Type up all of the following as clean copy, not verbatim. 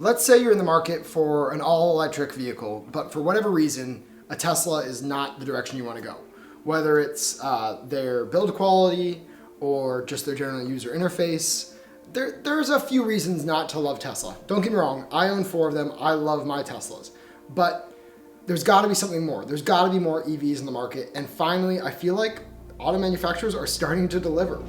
Let's say you're in the market for an all-electric vehicle, but for whatever reason, a Tesla is not the direction you want to go. Whether it's their build quality or just their general user interface, there's a few reasons not to love Tesla. Don't get me wrong, I own 4 of them, I love my Teslas. But there's gotta be something more. There's gotta be more EVs in the market, and finally, I feel like auto manufacturers are starting to deliver.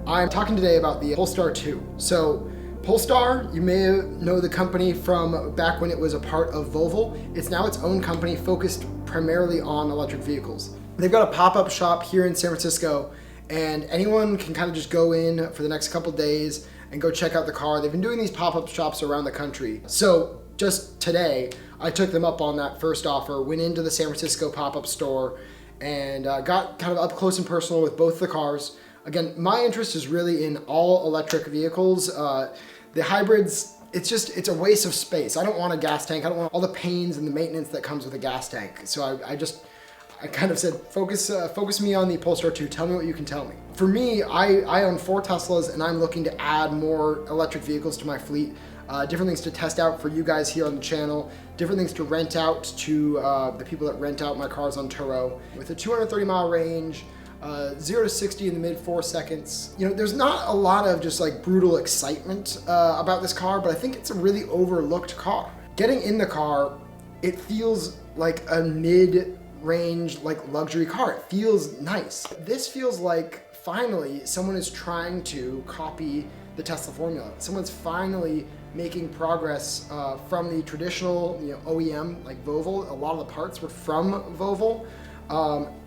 I'm talking today about the Polestar 2. So Polestar, you may know the company from back when it was a part of Volvo. It's now its own company focused primarily on electric vehicles. They've got a pop-up shop here in San Francisco, and anyone can kind of just go in for the next couple days and go check out the car. They've been doing these pop-up shops around the country. So just today, I took them up on that first offer, went into the San Francisco pop-up store, and got kind of up close and personal with both the cars. Again, my interest is really in all electric vehicles. The hybrids, it's a waste of space. I don't want a gas tank. I don't want all the pains and the maintenance that comes with a gas tank. So I kind of said, focus me on the Polestar 2. Tell me what you can tell me. For me, I own 4 Teslas, and I'm looking to add more electric vehicles to my fleet. Different things to test out for you guys here on the channel, different things to rent out to the people that rent out my cars on Turo. With a 230-mile range, 0 to 60 in the mid 4 seconds. You know, there's not a lot of just like brutal excitement about this car, but I think it's a really overlooked car. Getting in the car, it feels like a mid-range, like luxury car. It feels nice. This feels like finally someone is trying to copy the Tesla formula. Someone's finally making progress from the traditional, OEM like Volvo. A lot of the parts were from Volvo.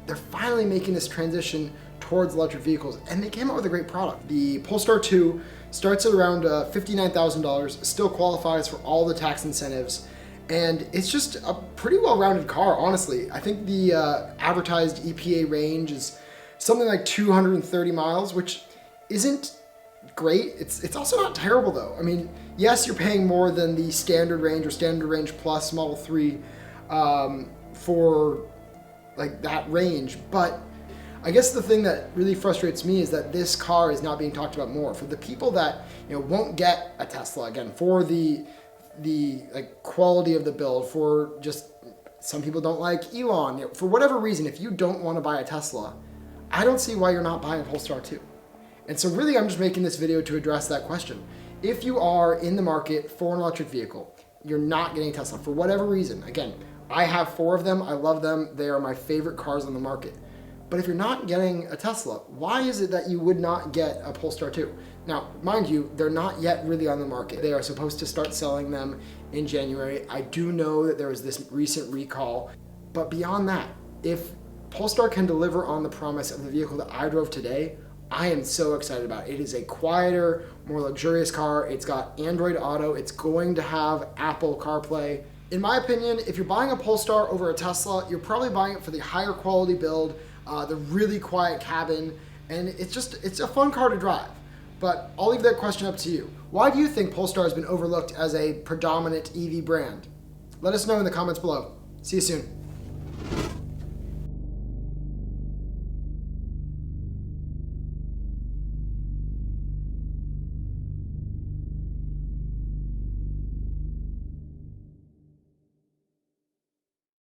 They're finally making this transition towards electric vehicles, and they came out with a great product. The Polestar 2 starts at around $59,000, still qualifies for all the tax incentives, and it's just a pretty well-rounded car, honestly. I think the advertised EPA range is something like 230 miles, which isn't great. It's also not terrible though. I mean, yes, you're paying more than the standard range or standard range plus Model 3 for like that range, but I guess the thing that really frustrates me is that this car is not being talked about more. For the people that won't get a Tesla, again, for the like quality of the build, for just some people don't like Elon, for whatever reason, if you don't want to buy a Tesla, I don't see why you're not buying a Polestar 2. And so really I'm just making this video to address that question. If you are in the market for an electric vehicle, you're not getting a Tesla for whatever reason. Again, I have 4 of them. I love them. They are my favorite cars on the market. But if you're not getting a Tesla, why is it that you would not get a Polestar 2? Now, mind you, they're not yet really on the market. They are supposed to start selling them in January. I do know that there was this recent recall. But beyond that, if Polestar can deliver on the promise of the vehicle that I drove today, I am so excited about it. It is a quieter, more luxurious car. It's got Android Auto. It's going to have Apple CarPlay. In my opinion, if you're buying a Polestar over a Tesla, you're probably buying it for the higher quality build, the really quiet cabin, and it's a fun car to drive. But I'll leave that question up to you. Why do you think Polestar has been overlooked as a predominant EV brand? Let us know in the comments below. See you soon.